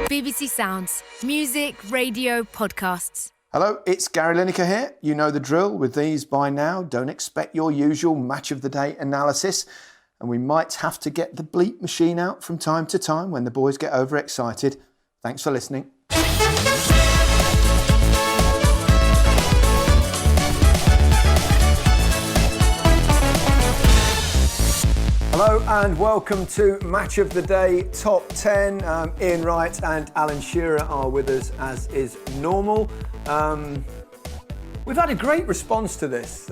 BBC Sounds. Music, radio, podcasts. Hello, it's Gary Lineker here. You know the drill with these by now. Don't expect your usual match of the day analysis. And we might have to get the bleep machine out from time to time when the boys get overexcited. Thanks for listening. Hello and welcome to Match of the Day Top 10. Ian Wright and Alan Shearer are with us as is normal. We've had a great response to this,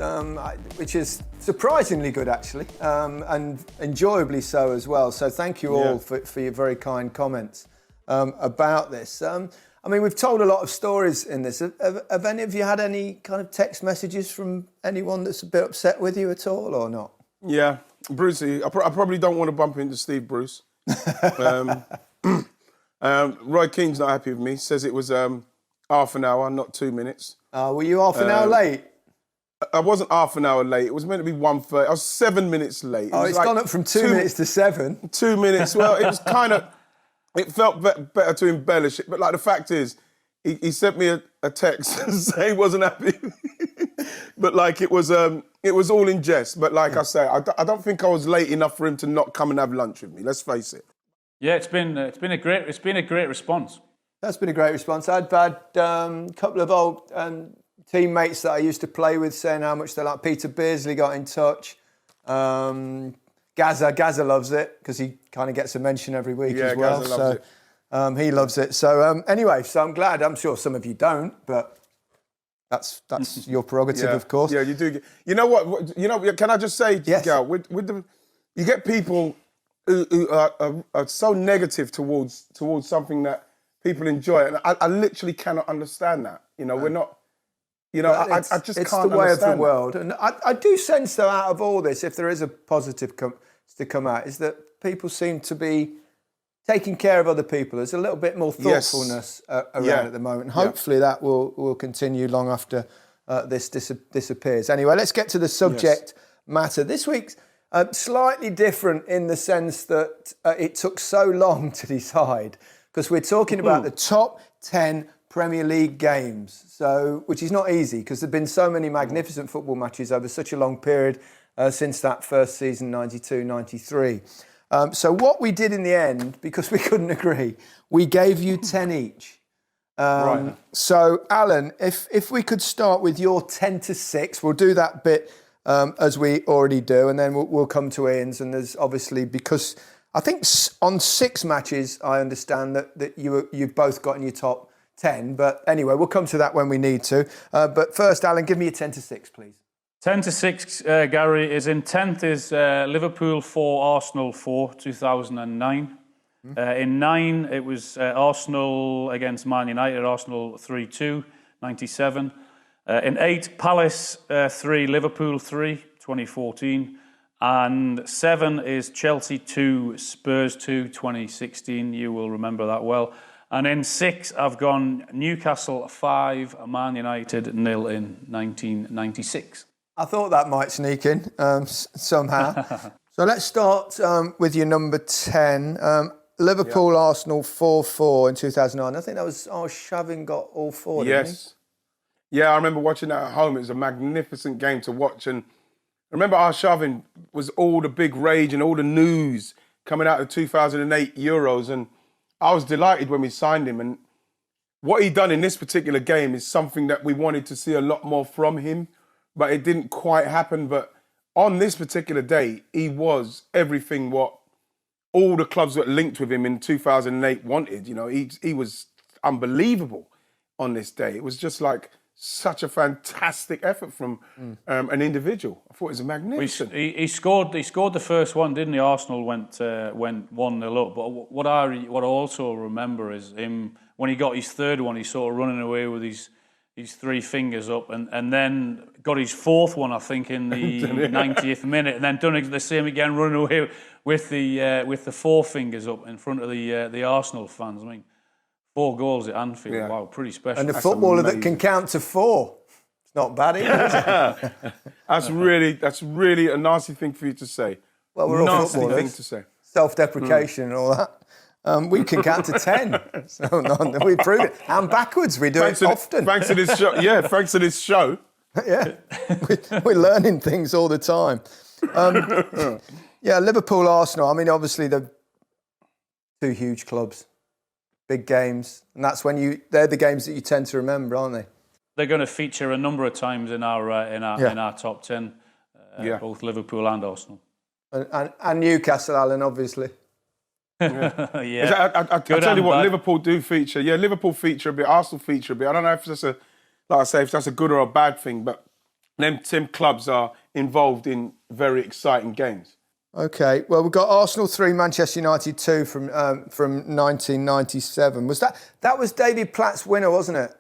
which is surprisingly good actually, and enjoyably so as well. So thank you all for your very kind comments about this. I mean, we've told a lot of stories in this. Have any of you had any kind of text messages from anyone that's a bit upset with you at all or not? Yeah. Brucey, I probably don't want to bump into Steve Bruce. Roy Keane's not happy with me. Says it was half an hour, not 2 minutes. Were you half an hour late? I wasn't half an hour late. It was meant to be 1:30. I was 7 minutes late. It's gone up from 2 minutes to 7. 2 minutes. Well, it was kind of... It felt better to embellish it. But, like, the fact is, he sent me a text and say he wasn't happy. But, like, it was all in jest. But, like I say, I don't think I was late enough for him to not come and have lunch with me. Let's face it. Yeah, it's been a great response. That's been a great response. I've had a couple of old teammates that I used to play with saying how much they like. Peter Beardsley got in touch. Gazza loves it because he kind of gets a mention every week as well. Gazza loves it. He loves it. So anyway, so I'm glad. I'm sure some of you don't, but that's your prerogative, of course. Yeah, you do. You know what? You know, can I just say, yes. Gal, you get people who are so negative towards something that people enjoy, and I literally cannot understand that. You know, we're not. You know, I just can't understand. It's the way of the world, and I do sense though, out of all this, if there is a positive to come out, is that people seem to be taking care of other people. There's a little bit more thoughtfulness around at the moment. Hopefully that will continue long after this disappears. Anyway, let's get to the subject matter. This week's slightly different in the sense that it took so long to decide, because we're talking about the top 10 Premier League games, which is not easy because there have been so many magnificent football matches over such a long period since that first season, 92-93. So what we did in the end, because we couldn't agree, we gave you 10 each. Right. So, Alan, if we could start with your 10 to 6, we'll do that bit as we already do, and then we'll come to Ian's. And there's obviously, because I think on 6 matches, I understand that you've both got in your top 10. But anyway, we'll come to that when we need to. But first, Alan, give me your 10 to 6, please. 10 to 6, Gary, is in 10th is Liverpool 4, Arsenal 4, 2009. In 9, it was Arsenal against Man United, Arsenal 3-2, 97. In 8, Palace 3, Liverpool 3, 2014. And 7 is Chelsea 2, Spurs 2, 2016. You will remember that well. And in 6, I've gone Newcastle 5, Man United 0 in 1996. I thought that might sneak in somehow. So let's start with your number 10. Liverpool, Arsenal 4-4 in 2009. I think that was Shavin got all 4, didn't he? Yeah, I remember watching that at home. It was a magnificent game to watch. And I remember Shavin was all the big rage and all the news coming out of the 2008 Euros. And I was delighted when we signed him. And what he done in this particular game is something that we wanted to see a lot more from him. But it didn't quite happen. But on this particular day, he was everything what all the clubs that linked with him in 2008 wanted. You know, he was unbelievable on this day. It was just like such a fantastic effort from an individual. I thought it was magnificent. He scored the first one, didn't he? Arsenal went 1-0 up. But what I also remember is him when he got his third one. He's sort of running away with his 3 fingers up, and then got his 4th one, I think, in the 90th minute, and then done the same again, running away with the 4 fingers up in front of the Arsenal fans. I mean, 4 goals at Anfield. Yeah. Wow, pretty special. And a footballer that can count to 4. It's not bad, is it? That's really a nasty thing for you to say. Well, we're all nasty footballers. Thing to say. Self-deprecation and all that. We can count to 10. So no, we prove it. And backwards, we do it often. Thanks to this show. Yeah, thanks to this show. Yeah, we're learning things all the time. Yeah, Liverpool, Arsenal. I mean, obviously, they're two huge clubs, big games. And that's when they're the games that you tend to remember, aren't they? They're going to feature a number of times in our top 10, both Liverpool and Arsenal. And Newcastle, Alan, obviously. Yeah. I tell you what, Liverpool do feature. Yeah, Liverpool feature a bit, Arsenal feature a bit. I don't know if that's if that's a good or a bad thing, but them clubs are involved in very exciting games. Okay, well, we've got Arsenal 3, Manchester United 2 from 1997. That was David Platt's winner, wasn't it?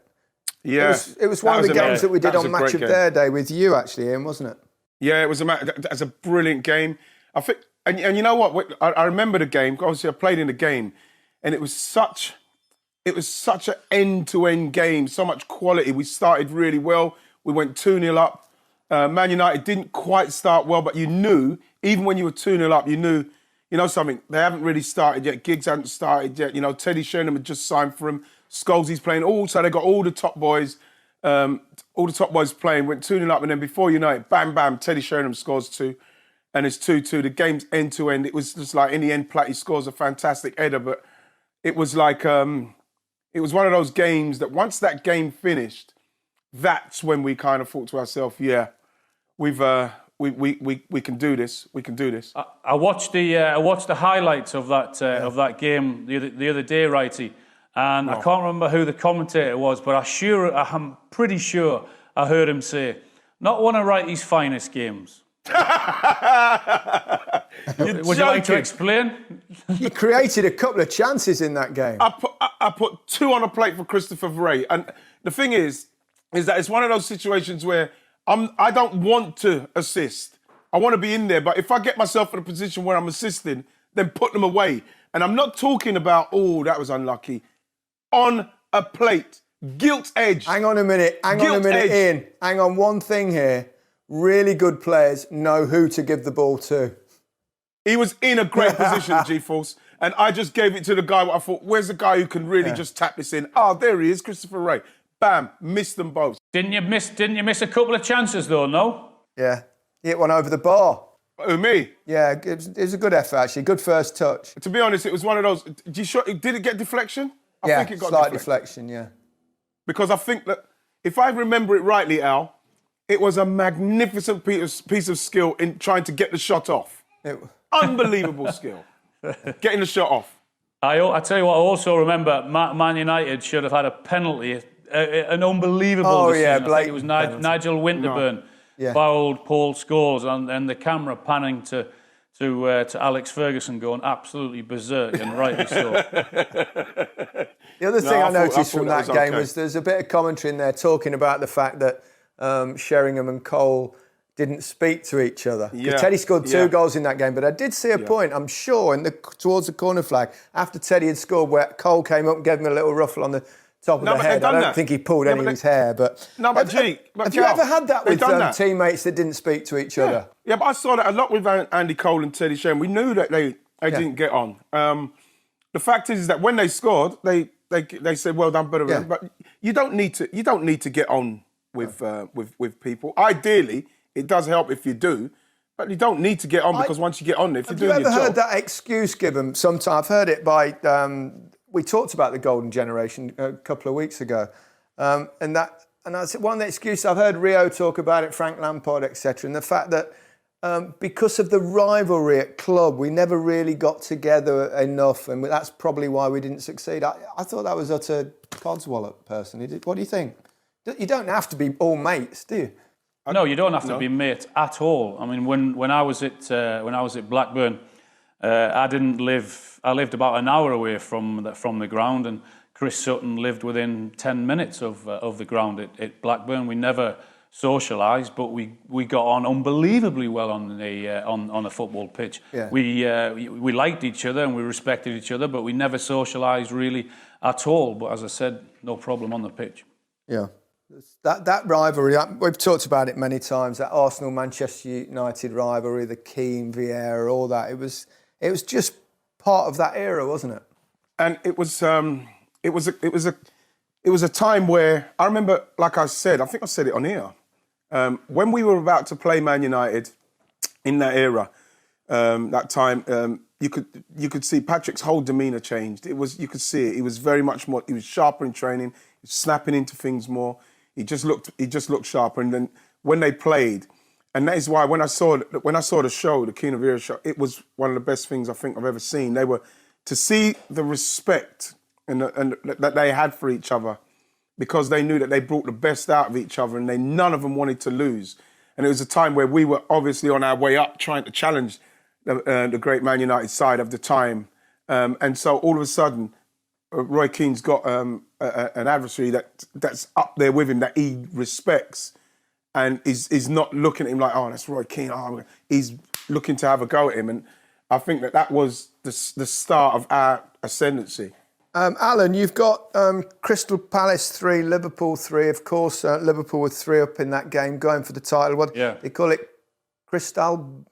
Yeah. It was one of the games that we did on Match of Their Day with you, actually, Ian, wasn't it? Yeah, it was that's a brilliant game. I think, and you know what? I remember the game. Obviously, I played in the game, and it was such an end-to-end game. So much quality. We started really well. We went 2-0 up. Man United didn't quite start well, but you knew, even when you were 2-0 up, you knew, you know something. They haven't really started yet. Giggs hadn't started yet. You know, Teddy Sheringham had just signed for him. Scholes's playing. Also, they got all the top boys. All the top boys playing. Went 2-0 up, and then before you know it, bam, bam, Teddy Sheringham scores 2. And it's 2-2. The game's end to end. It was just like in the end, Platty scores a fantastic header. But it was like it was one of those games that once that game finished, that's when we kind of thought to ourselves, yeah, we can do this. We can do this. I watched the highlights of that game the other day, Wrighty, and I can't remember who the commentator was, but I'm pretty sure I heard him say, "Not one of Wrighty's finest games." Would you like to explain? You created a couple of chances in that game. I put 2 on a plate for Christopher Wright, and the thing is that it's one of those situations where I don't want to assist. I want to be in there, but if I get myself in a position where I'm assisting, then put them away. And I'm not talking about, that was unlucky. On a plate, gilt edge. Hang on a minute, Ian. Hang on, one thing here. Really good players know who to give the ball to. He was in a great position, G-Force, and I just gave it to the guy. I thought, where's the guy who can really just tap this in? Oh, there he is, Christopher Wright. Bam, missed them both. Didn't you miss a couple of chances though? No. Yeah, he hit one over the bar. Who, me? Yeah, it was a good effort actually. Good first touch. To be honest, it was one of those. Did it get deflection? I think it got slight deflection. Yeah. Because I think that if I remember it rightly, Al, it was a magnificent piece of skill in trying to get the shot off. Unbelievable skill. Getting the shot off. I tell you what, I also remember Man United should have had a penalty, an unbelievable decision. I think it was Nigel Winterburn fouled Paul Scholes, and the camera panning to Alex Ferguson going absolutely berserk, and rightly so. The other thing I noticed from that game was there's a bit of commentary in there talking about the fact that Sheringham and Cole didn't speak to each other. Teddy scored 2 goals in that game, but I did see a point, I'm sure, towards the corner flag, after Teddy had scored, where Cole came up and gave him a little ruffle on the top of the head. I don't think he pulled any of his hair, but... Have you ever had that with teammates that didn't speak to each other? Yeah, but I saw that a lot with Andy Cole and Teddy Sheringham. We knew that they didn't get on. The fact is that when they scored, they said, well done, but you don't need to get on with people. Ideally, it does help if you do, but you don't need to get on because once you get on, if you're doing your job... Have you ever heard that excuse given? Sometimes I've heard it by... we talked about the golden generation a couple of weeks ago, and I said one of the excuses I've heard Rio talk about it, Frank Lampard, etc., and the fact that because of the rivalry at club, we never really got together enough, and that's probably why we didn't succeed. I thought that was utter codswallop, personally. What do you think? You don't have to be all mates, do you? No, you don't have to be mates at all. I mean, when I was at Blackburn, I lived about an hour away from the ground, and Chris Sutton lived within 10 minutes of the ground at Blackburn. We never socialised, but we got on unbelievably well on the football pitch. Yeah. We liked each other and we respected each other, but we never socialised really at all. But as I said, no problem on the pitch. Yeah. That rivalry, we've talked about it many times, that Arsenal-Manchester United rivalry, the Keane, Vieira, all that. It was just part of that era, wasn't it? and it was a time where I remember, like I said, I think I said it on here, when we were about to play Man United in that era, that time, you could see Patrick's whole demeanour changed. You could see it. He was very much more. He was sharper in training. He was snapping into things more. He just looked sharper. And then when they played, and that is why when I saw the show, the Keen of Era show, it was one of the best things I think I've ever seen. They were to see the respect and that they had for each other, because they knew that they brought the best out of each other, and none of them wanted to lose. And it was a time where we were obviously on our way up, trying to challenge the great Man United side of the time. And so all of a sudden, Roy Keane's got an adversary that's up there with him, that he respects, and is not looking at him like, oh, that's Roy Keane. Oh, he's looking to have a go at him. And I think that was the start of our ascendancy. Alan, you've got Crystal Palace 3, Liverpool 3. Of course, Liverpool were 3 up in that game, going for the title. What they call it, Crystal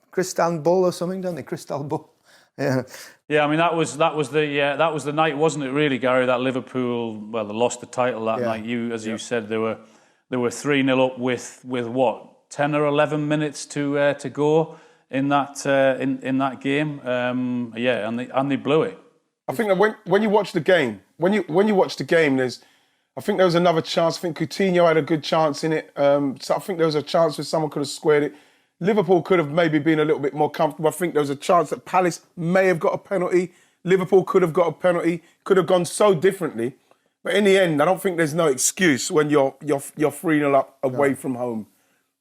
Bull or something, don't they? Crystal Bull. Yeah. Yeah, I mean that was the night, wasn't it? Really, Gary, that Liverpool, well, they lost the title that night. You said, they were 3-0 up with what, 10 or 11 minutes to go in that game. And they blew it. I think that when you watch the game, when you watch the game, I think there was another chance. I think Coutinho had a good chance in it. So I think there was a chance where someone could have squared it. Liverpool could have maybe been a little bit more comfortable. I think there was a chance that Palace may have got a penalty. Liverpool could have got a penalty. Could have gone so differently. But in the end, I don't think there's no excuse when you're 3-0 up away from home.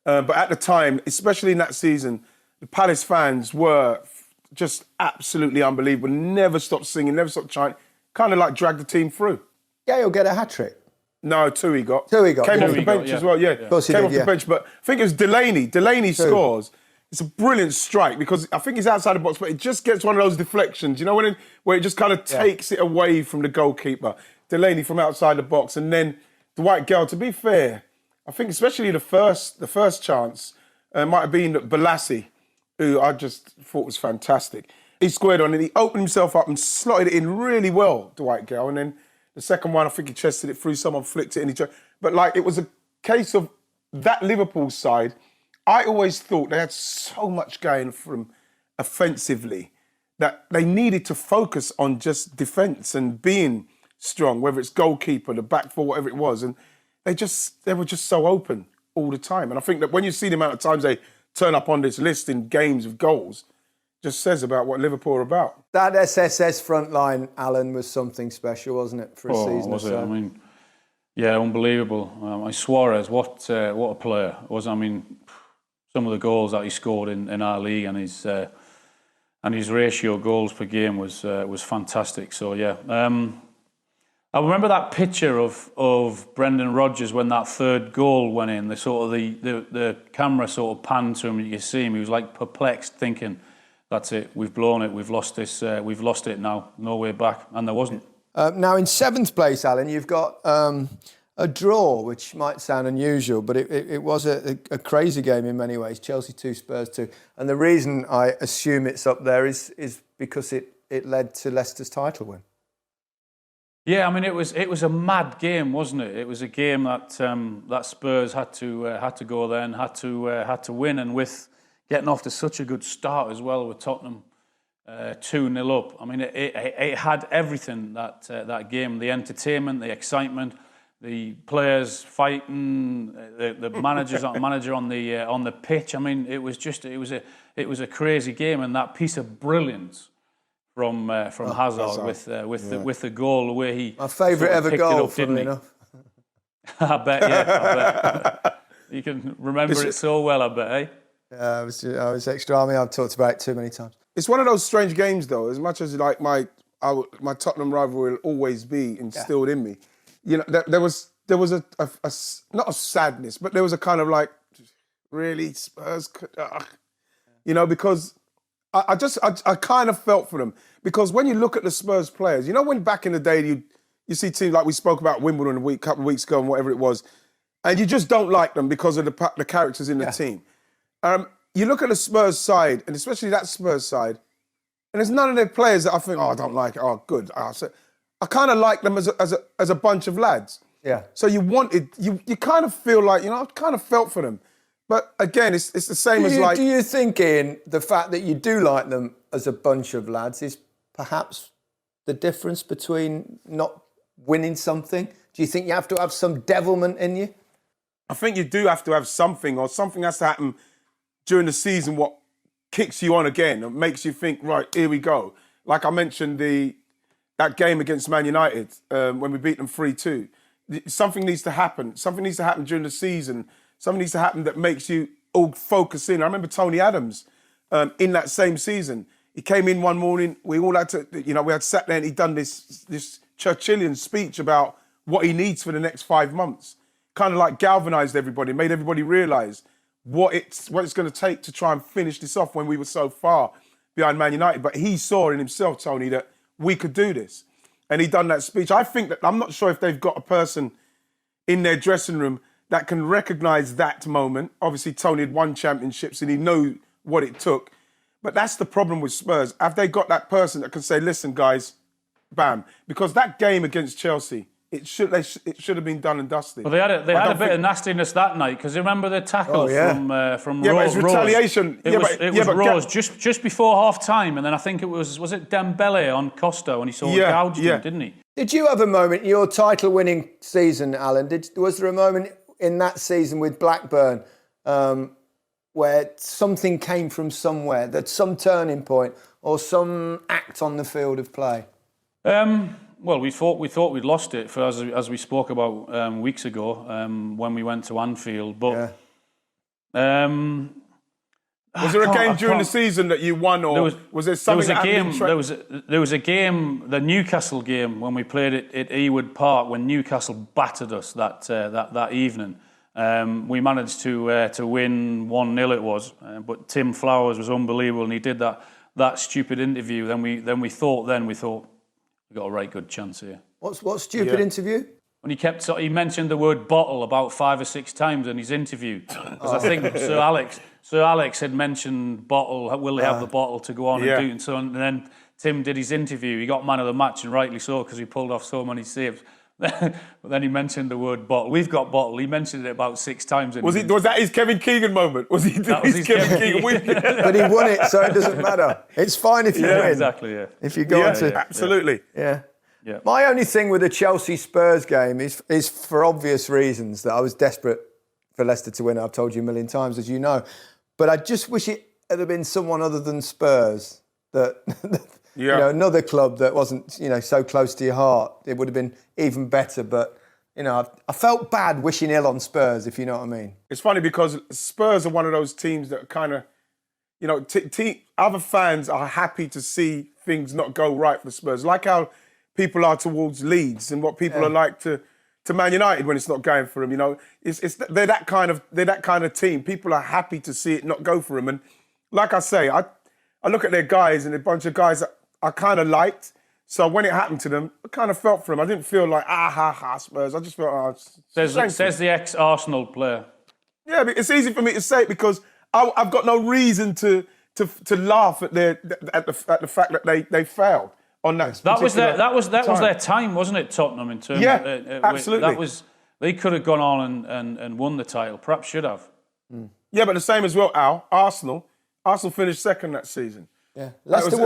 But at the time, especially in that season, the Palace fans were just absolutely unbelievable. Never stopped singing, never stopped chanting. Kind of like dragged the team through. Gale get a hat-trick. No, 2 he got. Came off the bench as well, yeah. Of course he Came did, off the bench, but I think it was Delaney. Delaney scores. It's a brilliant strike, because I think he's outside the box, but it just gets one of those deflections, you know, where it just kind of takes it away from the goalkeeper. Delaney from outside the box, and then Dwight Gale, to be fair, I think especially the first chance might have been Balassi, who I just thought was fantastic. He squared on it, he opened himself up and slotted it in really well, Dwight Gale, and then the second one, I think he chested it through, someone flicked it, and but like, it was a case of that Liverpool side. I always thought they had so much going from offensively that they needed to focus on just defence and being strong, whether it's goalkeeper, the back four, whatever it was, and they were just so open all the time. And I think that when you see the amount of times they turn up on this list in games of goals, just says about what Liverpool are about. That SSS front line, Alan, was something special, wasn't it, for a season was or so? it? I mean, yeah, unbelievable. Suarez, what a player was. I mean, some of the goals that he scored in our league, and his ratio goals per game was fantastic. So yeah, I remember that picture of Brendan Rodgers when that third goal went in. The camera sort of panned to him, and you see him. He was like perplexed, thinking, "That's it. We've blown it. We've lost this. We've lost it now. No way back." And there wasn't. Now in 7th place, Alan, you've got a draw, which might sound unusual, but it was a crazy game in many ways. Chelsea 2, Spurs 2. And the reason I assume it's up there is because it led to Leicester's title win. Yeah, I mean it was a mad game, wasn't it? It was a game that Spurs had to go there and had to win, and with getting off to such a good start as well with Tottenham 2-0 up. I mean it had everything, that game, the entertainment, the excitement, the players fighting, the manager on the pitch. I mean, it was a crazy game, and that piece of brilliance from Hazard with the goal, the way he, my favourite ever goal, funnily enough. I bet. You can remember it so well, I bet, eh? I was extra army. I've talked about it too many times. It's one of those strange games, though. As much as like my Tottenham rivalry will always be instilled in me. You know, there was a not a sadness, but there was a kind of like, really, Spurs, you know, because I kind of felt for them, because when you look at the Spurs players, you know, when back in the day you see teams like we spoke about Wimbledon a couple of weeks ago and whatever it was, and you just don't like them because of the characters in the team. You look at the Spurs side, and especially that Spurs side, and there's none of their players that I think, oh, I don't like it. Oh, good. I kind of like them as a bunch of lads. Yeah. So you kind of feel like, I kind of felt for them. But again, it's the same as like... Do you think, Ian, the fact that you do like them as a bunch of lads is perhaps the difference between not winning something? Do you think you have to have some devilment in you? I think you do have to have something, or something has to happen during the season what kicks you on again and makes you think, right, here we go. Like I mentioned, that game against Man United, when we beat them 3-2. Something needs to happen. Something needs to happen during the season. Something needs to happen that makes you all focus in. I remember Tony Adams in that same season. He came in one morning, we all had to, we had sat there and he'd done this Churchillian speech about what he needs for the next 5 months. Kind of like galvanised everybody, made everybody realise what it's going to take to try and finish this off when we were so far behind Man United. But he saw in himself, Tony, that we could do this. And he done that speech. I think that, I'm not sure if they've got a person in their dressing room that can recognise that moment. Obviously, Tony had won championships and he knew what it took. But that's the problem with Spurs. Have they got that person that can say, listen, guys, bam. Because that game against Chelsea, it should have been done and dusted. Well, they had a bit of nastiness that night, because remember the tackle from Yeah, Rose. but it's retaliation. It was Rose just before half time, and then I think it was it Dembele on Costa when he saw gouged him, didn't he? Did you have a moment in your title-winning season, Alan? Was there a moment in that season with Blackburn where something came from somewhere, that some turning point or some act on the field of play? Well, we thought we'd lost it, as we spoke about weeks ago when we went to Anfield. But was there a game during the season that you won, or was there something that happened? There was a game, the Newcastle game, when we played it at Ewood Park, when Newcastle battered us that evening. We managed to win 1-0. It was, but Tim Flowers was unbelievable, and he did that stupid interview. Then we thought we got a right good chance here. What stupid interview? When he mentioned the word bottle about 5 or 6 times in his interview, because I think Sir Alex had mentioned bottle. Will they have the bottle to go on and do and so on? And then Tim did his interview. He got man of the match, and rightly so, because he pulled off so many saves. But then he mentioned the word bottle. We've got bottle. He mentioned it about 6 times. Was that his Kevin Keegan moment? Was he doing his Kevin Keegan? But he won it, so it doesn't matter. It's fine if you win. Exactly. Yeah. If you go into absolutely. Yeah. Yeah. My only thing with the Chelsea Spurs game is for obvious reasons that I was desperate for Leicester to win. I've told you a million times, as you know. But I just wish it had been someone other than Spurs that. Another club that wasn't, so close to your heart. It would have been even better. But, I felt bad wishing ill on Spurs, if you know what I mean. It's funny because Spurs are one of those teams that kind of, other fans are happy to see things not go right for Spurs. Like how people are towards Leeds and what people are like to Man United when it's not going for them. They're that kind of team. People are happy to see it not go for them. And like I say, I look at their guys and a bunch of guys that I kind of liked. So when it happened to them, I kind of felt for them. I didn't feel like, Spurs. I just felt, says the ex-Arsenal player. Yeah, but it's easy for me to say it because I've got no reason to laugh at the fact that they failed on that. That was their time, wasn't it, Tottenham? In terms, absolutely. They could have gone on and won the title. Perhaps should have. Yeah, but the same as well, Al. Arsenal finished second that season. Yeah, Leicester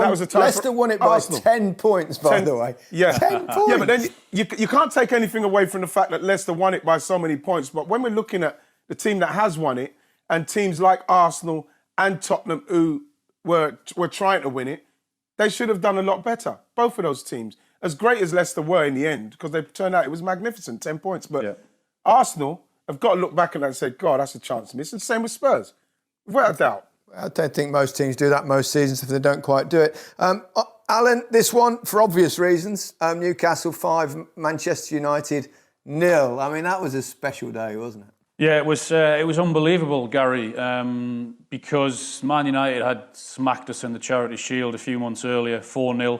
won it by Arsenal. 10 points, by the way. Yeah, 10 points. Yeah, but then you can't take anything away from the fact that Leicester won it by so many points. But when we're looking at the team that has won it and teams like Arsenal and Tottenham who were trying to win it, they should have done a lot better. Both of those teams, as great as Leicester were in the end, because they turned out it was magnificent, 10 points. But Arsenal have got to look back at that and say, God, that's a chance to miss. And same with Spurs, without a doubt. I don't think most teams do that most seasons if they don't quite do it. Alan, this one, for obvious reasons, Newcastle 5, Manchester United 0. I mean, that was a special day, wasn't it? Yeah, it was unbelievable, Gary, because Man United had smacked us in the Charity Shield a few months earlier, 4-0,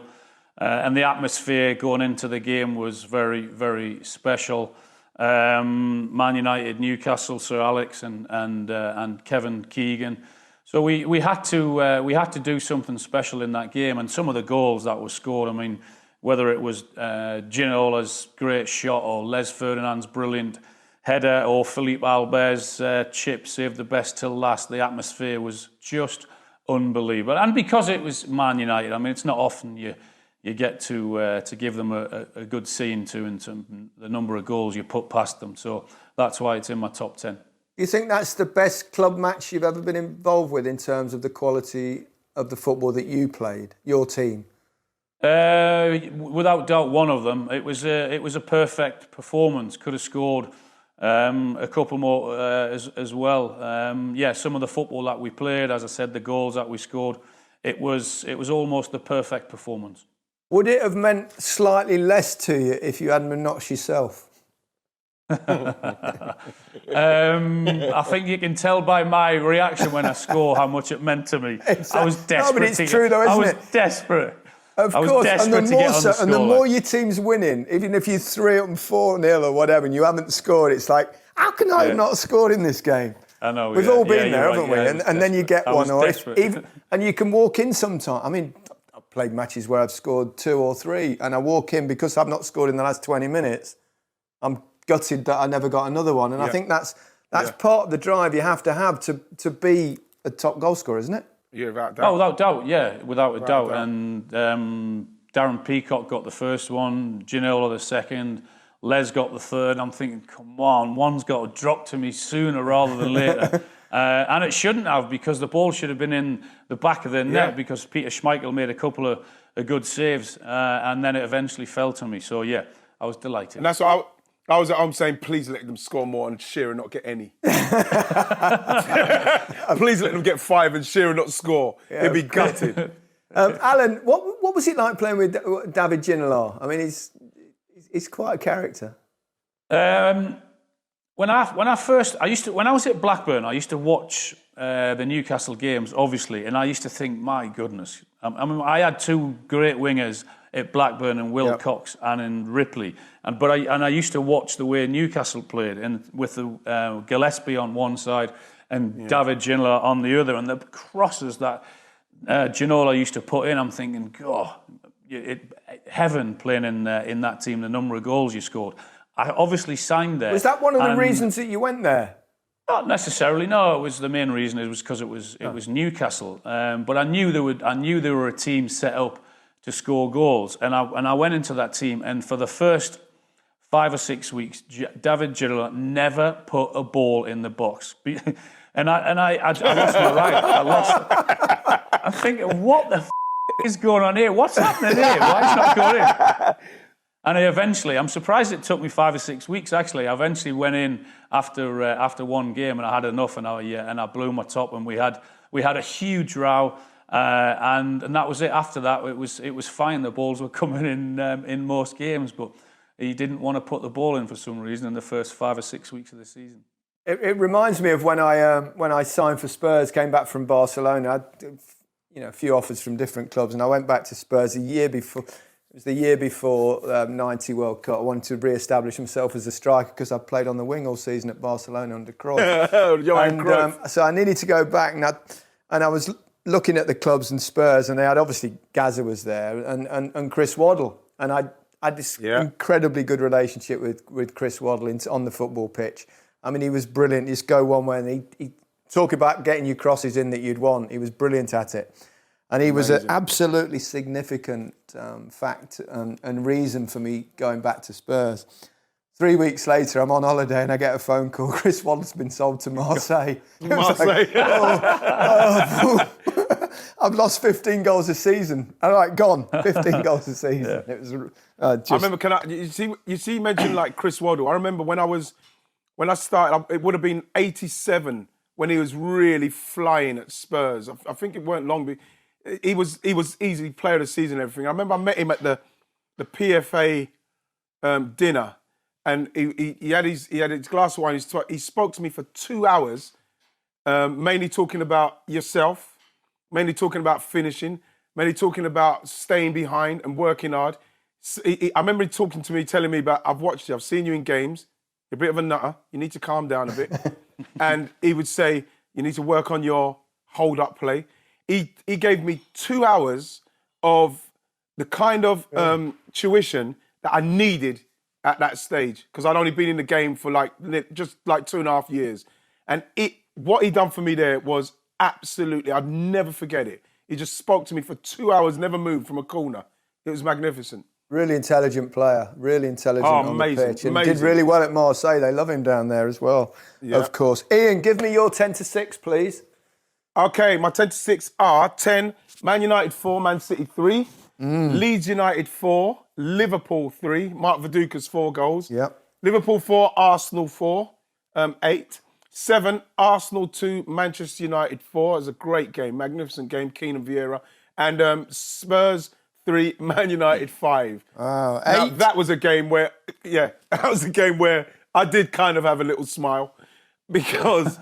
and the atmosphere going into the game was very, very special. Man United, Newcastle, Sir Alex and Kevin Keegan. So we had to do something special in that game, and some of the goals that were scored. I mean, whether it was Ginola's great shot or Les Ferdinand's brilliant header or Philippe Albert's chip saved the best till last, the atmosphere was just unbelievable. And because it was Man United, I mean, it's not often you get to give them a good scene to in terms of the number of goals you put past them. So that's why it's in my top 10. You think that's the best club match you've ever been involved with in terms of the quality of the football that you played, your team? Without doubt, one of them. It was a perfect performance. Could have scored a couple more as well. Some of the football that we played, as I said, the goals that we scored, it was almost the perfect performance. Would it have meant slightly less to you if you hadn't been knocked yourself? I think you can tell by my reaction when I score how much it meant to me. Exactly. I was desperate. No, but it's true though, isn't it? I was desperate. Of I was course, desperate and to get on the and the scoreline. more your team's winning, even if you're 3-up and 4-0 or whatever, and you haven't scored, it's like, how can I have not scored in this game? I know. We've all been there, haven't we? Yeah, and then you get one, or desperate. and you can walk in sometime. I mean, I've played matches where I've scored 2 or 3, and I walk in because I've not scored in the last 20 minutes. I'm gutted that I never got another one, and I think that's part of the drive you have to be a top goal scorer, isn't it? Yeah, without doubt. Oh, without doubt, yeah, without a doubt. And Darren Peacock got the first one, Ginola the second, Les got the third. I'm thinking, come on, one's got to drop to me sooner rather than later. And it shouldn't have, because the ball should have been in the back of the net, because Peter Schmeichel made a couple of good saves, and then it eventually fell to me. So, yeah, I was delighted. And that's what I was at home saying, please let them score more and Shearer not get any. Please let them get 5 and Shearer not score. He'd be gutted. Alan, what was it like playing with David Ginola? I mean, he's quite a character. When I was at Blackburn, I used to watch the Newcastle games, obviously, and I used to think, my goodness. I mean, I had 2 great wingers at Blackburn and Will Cox and in Ripley, and I used to watch the way Newcastle played, and with the Gillespie on one side and David Ginola on the other, and the crosses that Ginola used to put in. I'm thinking, God, heaven playing in that team. The number of goals you scored. I obviously signed there. Was that one of the reasons that you went there? Not necessarily. No, it was the main reason. It was because it was Newcastle. But I knew they were a team set up to score goals, and I went into that team, and for the first 5 or 6 weeks, David Ginola never put a ball in the box, and I lost my right. I'm thinking, what the is going on here? What's happening here? Why is not going in? And I'm surprised it took me 5 or 6 weeks. Actually, I eventually went in after one game, and I had enough, and I blew my top, and we had a huge row. And that was it. After that, it was fine. The balls were coming in most games, but he didn't want to put the ball in for some reason in the first 5 or 6 weeks of the season. It reminds me of when I signed for Spurs, came back from Barcelona. I had, a few offers from different clubs, and I went back to Spurs a year before. It was the year before 90 World Cup. I wanted to re-establish myself as a striker because I played on the wing all season at Barcelona under Cruyff. So I needed to go back, and I was looking at the clubs and Spurs, and they had, obviously Gazza was there and Chris Waddle, and I had this incredibly good relationship with Chris Waddle on the football pitch. I mean, he was brilliant. You just go one way, and he talk about getting you crosses in that you'd want. He was brilliant at it. And he was an absolutely significant fact and reason for me going back to Spurs. 3 weeks later, I'm on holiday and I get a phone call. Chris Waddle's been sold to Marseille. Like, I've lost 15 goals a season. I'm like, gone. 15 goals a season. It was. I remember. You see, mentioned like Chris Waddle. I remember when I started. It would have been '87 when he was really flying at Spurs. I think it weren't long. But he was easily player of the season and everything. I remember I met him at the PFA dinner, and he had his glass of wine. He spoke to me for 2 hours, mainly talking about yourself, mainly talking about finishing, mainly talking about staying behind and working hard. I remember him talking to me, telling me about, I've watched you, I've seen you in games, you're a bit of a nutter, you need to calm down a bit. And he would say, you need to work on your hold-up play. He gave me 2 hours of the kind of tuition that I needed at that stage, because I'd only been in the game for just 2.5 years. And what he done for me there was absolutely, I'd never forget it. He just spoke to me for 2 hours, never moved from a corner. It was magnificent. Really intelligent player, really intelligent on the pitch. And did really well at Marseille. They love him down there as well, of course. Ian, give me your 10 to 6, please. Okay, my 10 to 6 are 10, Man United 4, Man City 3, Leeds United 4, Liverpool 3, Mark Viduka's 4 goals. Yep. Liverpool 4, Arsenal 4, 8. 7, Arsenal 2, Manchester United 4. It was a great game, magnificent game, Keane and Vieira. And Spurs 3, Man United 5. Wow, 8. Now, that was a game where I did kind of have a little smile because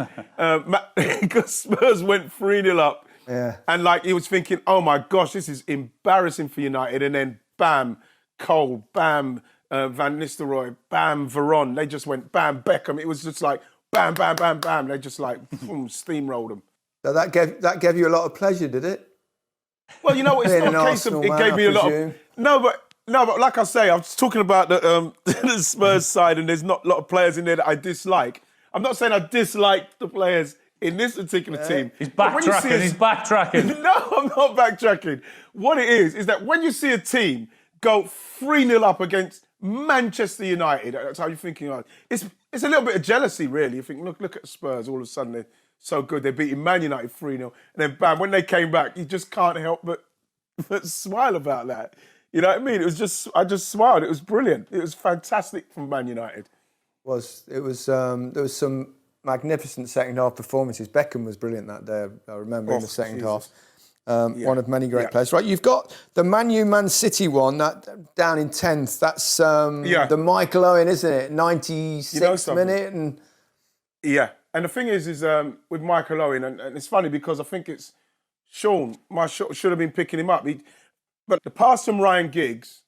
Spurs went 3-0 up. Yeah. And he was thinking, oh my gosh, this is embarrassing for United. And then bam, Cole, bam, Van Nistelrooy, bam, Veron. They just went bam, Beckham. It was just like bam, bam, bam, bam. They just boom, steamrolled them. So that gave you a lot of pleasure, did it? Well, you know what? It's not a case of it gave me a lot of... No, but like I say, I was talking about the Spurs side, and there's not a lot of players in there that I dislike. I'm not saying I dislike the players in this particular team. He's backtracking. No, I'm not backtracking. What it is that when you see a team go 3-0 up against Manchester United, that's how you're thinking. It's a little bit of jealousy, really. You think, look at Spurs. All of a sudden, they're so good. They're beating Man United 3-0. And then, bam, when they came back, you just can't help but smile about that. You know what I mean? I just smiled. It was brilliant. It was fantastic from Man United. There was some magnificent second half performances. Beckham was brilliant that day. I remember in the second half. One of many great players. Right, you've got the Man City one that down in 10th. That's the Michael Owen, isn't it? 96th minute and yeah. And the thing is with Michael Owen, and it's funny because I think it's Sean. Should have been picking him up. But the pass from Ryan Giggs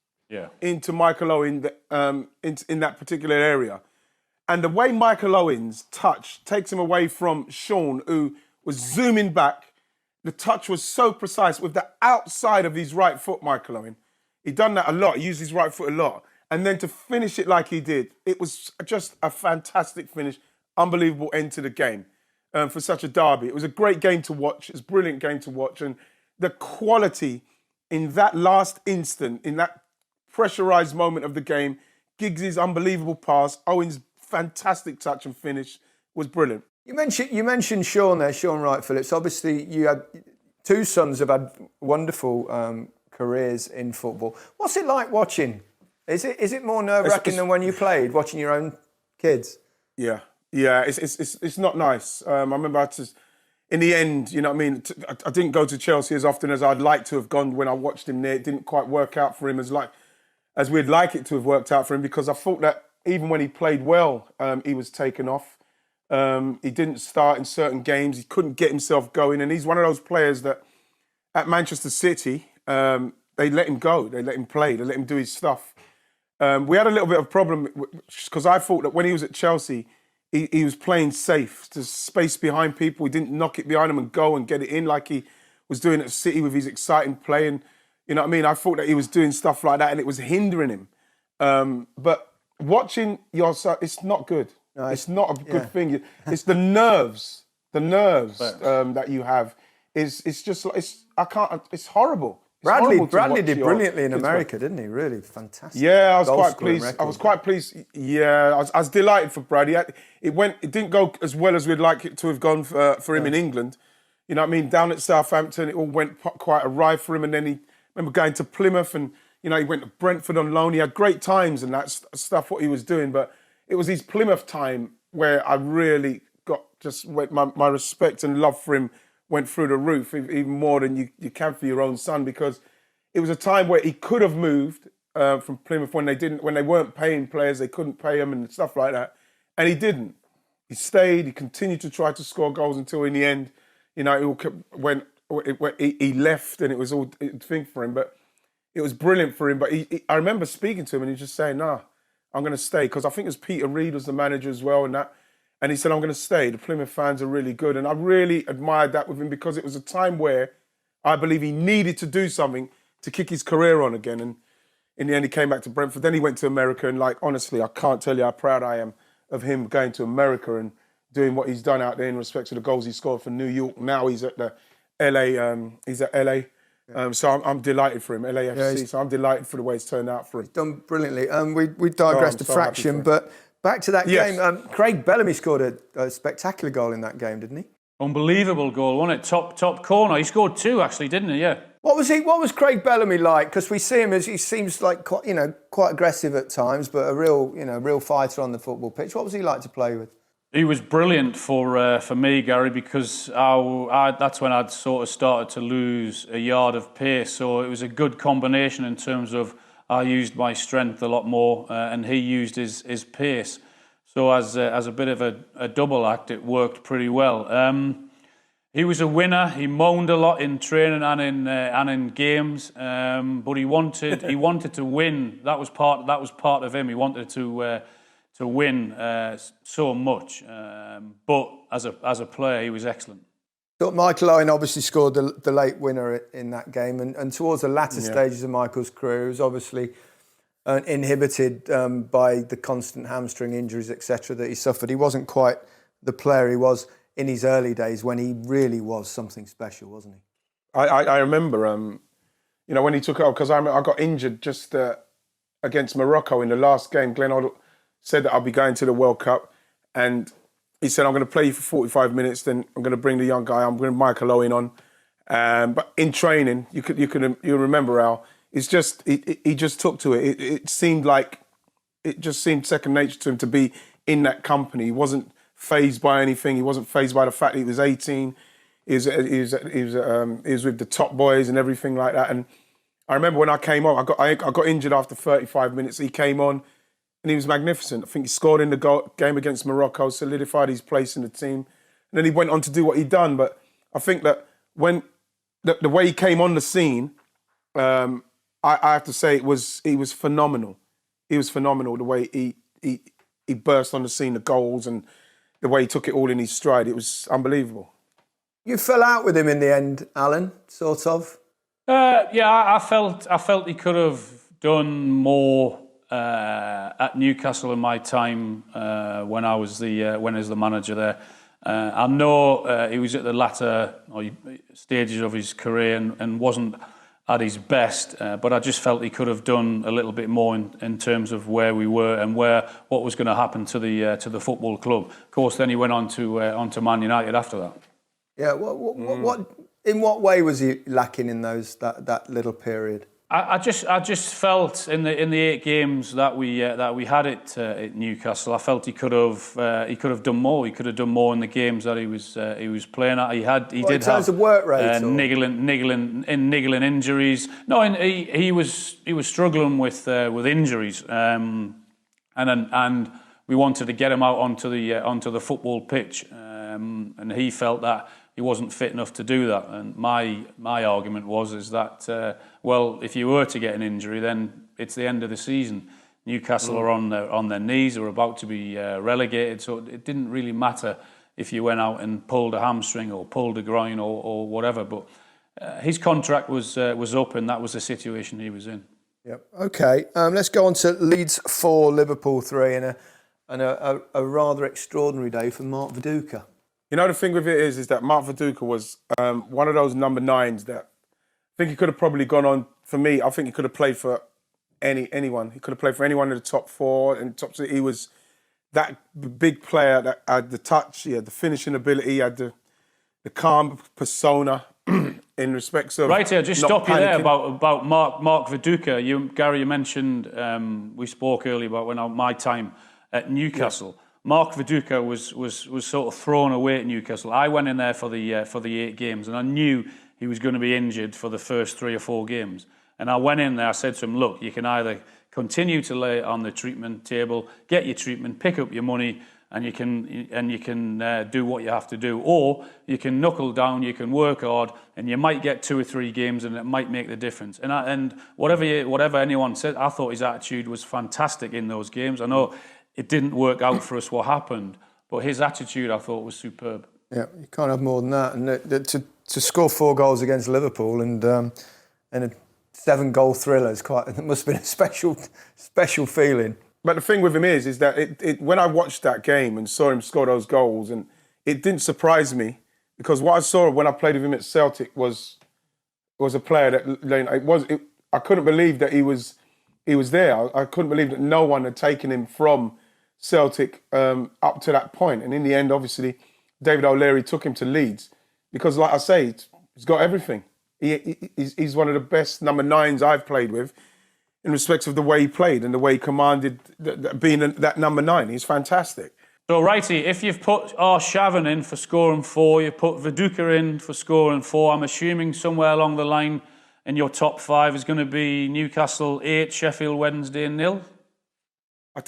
into Michael Owen in that particular area. And the way Michael Owen's touch takes him away from Sean, who was zooming back. The touch was so precise with the outside of his right foot, Michael Owen. He done that a lot. He used his right foot a lot. And then to finish it like he did, it was just a fantastic finish. Unbelievable end to the game for such a derby. It was a great game to watch. It was a brilliant game to watch. And the quality in that last instant, in that pressurised moment of the game, Giggs' unbelievable pass, Owen's fantastic touch and finish was brilliant. You mentioned Sean there, Sean Wright Phillips. Obviously, you had 2 sons have had wonderful careers in football. What's it like watching? Is it more nerve-wracking than when you played, watching your own kids? Yeah, it's not nice. I remember in the end, you know what I mean. I didn't go to Chelsea as often as I'd like to have gone when I watched him there. It didn't quite work out for him as we'd like it to have worked out for him, because I thought that even when he played well, he was taken off. He didn't start in certain games. He couldn't get himself going. And he's one of those players that at Manchester City, they let him go. They let him play. They let him do his stuff. We had a little bit of a problem because I thought that when he was at Chelsea, he was playing safe, to space behind people. He didn't knock it behind him and go and get it in like he was doing at City with his exciting play. And, you know what I mean? I thought that he was doing stuff like that and it was hindering him. But watching your son, it's not good. No, it's not a good thing. It's the nerves that you have. It's horrible. Bradley did brilliantly in America, didn't he? Really fantastic. Yeah, I was quite pleased. I was quite pleased. Yeah, I was delighted for Brady. It didn't go as well as we'd like it to have gone for him in England. You know what I mean? Down at Southampton, it all went quite awry for him. And then he remember going to Plymouth, and he went to Brentford on loan. He had great times and that stuff, what he was doing. But it was his Plymouth time where I really got my respect and love for him went through the roof, even more than you can for your own son, because it was a time where he could have moved from Plymouth when they weren't paying players, they couldn't pay him and stuff like that, and he didn't. He stayed. He continued to try to score goals until, in the end, he left, and it was all a thing for him. But it was brilliant for him. But I remember speaking to him, and he was just saying, "Nah, I'm going to stay," because I think it was Peter Reid was the manager as well, and that. And he said, "I'm going to stay. The Plymouth fans are really good." And I really admired that with him, because it was a time where I believe he needed to do something to kick his career on again. And in the end, he came back to Brentford. Then he went to America, and like honestly, I can't tell you how proud I am of him going to America and doing what he's done out there in respect to the goals he scored for New York. Now he's at the LA. He's at LA. So I'm delighted for him, LAFC. So I'm delighted for the way it's turned out for him. He's done brilliantly. We digressed a fraction, but back to that game. Craig Bellamy scored a spectacular goal in that game, didn't he? Unbelievable goal, wasn't it? Top corner. He scored 2 actually, didn't he? Yeah. What was Craig Bellamy like? Because we see him as he seems like quite aggressive at times, but a real fighter on the football pitch. What was he like to play with? He was brilliant for me, Gary, because that's when I'd sort of started to lose a yard of pace. So it was a good combination in terms of I used my strength a lot more and he used his pace. So as a bit of a double act, it worked pretty well. He was a winner. He moaned a lot in training and in games, but he wanted to win. That was part of him. He wanted to win so much, but as a player, he was excellent. So Michael Owen obviously scored the late winner in that game, and towards the latter stages of Michael's career, he was obviously inhibited by the constant hamstring injuries, etc., that he suffered. He wasn't quite the player he was in his early days when he really was something special, wasn't he? I remember, when he took it off, because I got injured just against Morocco in the last game. Glenn Hoddle said that I'll be going to the World Cup, and he said, I'm going to play you for 45 minutes, then I'm going to bring the young guy, I'm going to Michael Owen on. But in training, you remember Al, it's just, he just took to it. It seemed second nature to him to be in that company. He wasn't fazed by anything. He wasn't fazed by the fact that he was 18. He was with the top boys and everything like that. And I remember when I came on, I got injured after 35 minutes. He came on and he was magnificent. I think he scored in the game against Morocco, solidified his place in the team. And then he went on to do what he'd done. But I think that when the way he came on the scene, I have to say he was phenomenal. He was phenomenal, the way he burst on the scene, the goals and the way he took it all in his stride. It was unbelievable. You fell out with him in the end, Alan, sort of. I felt he could have done more at Newcastle in my time when I was the manager there. I know he was at the latter stages of his career and wasn't at his best, but I just felt he could have done a little bit more in terms of where we were and what was going to happen to the football club. Of course, then he went on to Man United after that. Yeah, in what way was he lacking in that little period? I just felt in the 8 games that we had at Newcastle, I felt he could have done more. He could have done more in the games that he was playing at. He did have of work rate, niggling injuries. No, and he was struggling with injuries, and we wanted to get him out onto the football pitch, and he felt that he wasn't fit enough to do that. And my argument is that if you were to get an injury, then it's the end of the season. Newcastle are on their knees, are about to be relegated, so it didn't really matter if you went out and pulled a hamstring or pulled a groin or whatever. But his contract was up, and that was the situation he was in. Yep. Okay. Let's go on to Leeds 4, Liverpool 3, and a rather extraordinary day for Mark Viduka. You know, the thing with it is that Mark Viduka was one of those number 9s that I think he could have probably gone on. For me, I think he could have played for anyone. He could have played for anyone in the top 4 and top 6. He was that big player that had the touch, he had the finishing ability, he had the calm persona in respects of. Right here, just stop you there about Mark Viduka. Gary, you mentioned we spoke earlier about my time at Newcastle. Yeah. Mark Viduka was sort of thrown away at Newcastle. I went in there for the 8 games, and I knew he was going to be injured for the first 3 or 4 games. And I went in there. I said to him, "Look, you can either continue to lay on the treatment table, get your treatment, pick up your money, and you can do what you have to do, or you can knuckle down, you can work hard, and you might get 2 or 3 games, and it might make the difference." And whatever anyone said, I thought his attitude was fantastic in those games. I know it didn't work out for us what happened, but his attitude I thought was superb. Yeah, you can't have more than that. And to score 4 goals against Liverpool and 7-goal thrillers. It must have been a special feeling. But the thing with him is that when I watched that game and saw him score those goals, and it didn't surprise me, because what I saw when I played with him at Celtic was a player that I couldn't believe that he was there. I couldn't believe that no one had taken him from Celtic up to that point. And in the end, obviously, David O'Leary took him to Leeds because, like I say, he's got everything. He's one of the best number 9s I've played with in respect of the way he played and the way he commanded being that number 9. He's fantastic. So, Righty, if you've put Arshavin in for scoring 4, you put Viduka in for scoring 4, I'm assuming somewhere along the line in your top 5 is going to be Newcastle 8, Sheffield Wednesday 0. I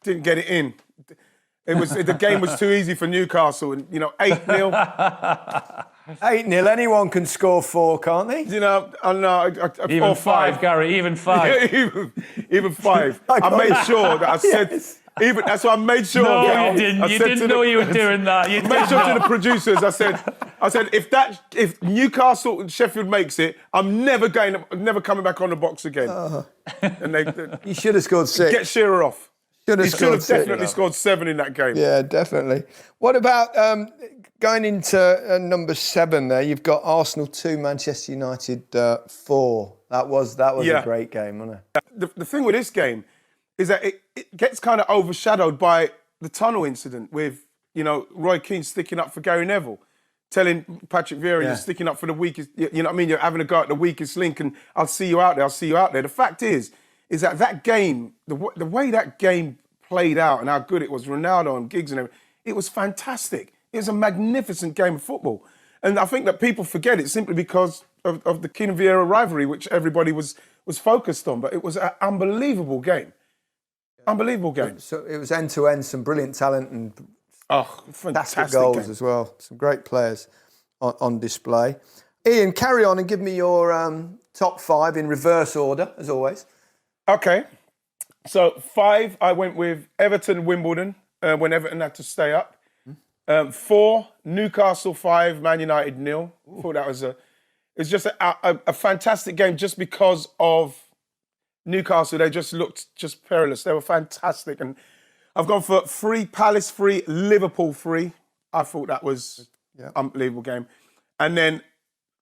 didn't get it in. The game was too easy for Newcastle, and 8-0. 8-0. Anyone can score 4, can't they? I know. Even 5, Gary. Even 5. Yeah, even 5. I made sure that I said. Yes. That's why I made sure. No, you didn't. You didn't know you were doing that. You made sure to the producers. I said, if Newcastle and Sheffield makes it, I'm never coming back on the box again. And you should have scored 6. Get Shearer off. He should have definitely scored 7 in that game. Yeah, definitely. What about going into number 7 there? You've got Arsenal 2, Manchester United 4. That was a great game, wasn't it? The thing with this game is that it gets kind of overshadowed by the tunnel incident with, Roy Keane sticking up for Gary Neville, telling Patrick Vieira you're sticking up for the weakest, you know what I mean? You're having a go at the weakest link and I'll see you out there. The fact is that game, the way that game played out and how good it was, Ronaldo and Giggs and everything, it was fantastic. It was a magnificent game of football. And I think that people forget it simply because of the Keane and Vieira rivalry, which everybody was focused on. But it was an unbelievable game. Unbelievable game. So it was end-to-end, some brilliant talent and fantastic goals game as well. Some great players on display. Ian, carry on and give me your top 5 in reverse order, as always. Okay. So 5, I went with Everton, Wimbledon, when Everton had to stay up. 4, Newcastle 5, Man United 0. I thought that was it's just a fantastic game just because of Newcastle. They just looked perilous. They were fantastic. And I've gone for 3, Palace 3, Liverpool 3. I thought that was unbelievable game. And then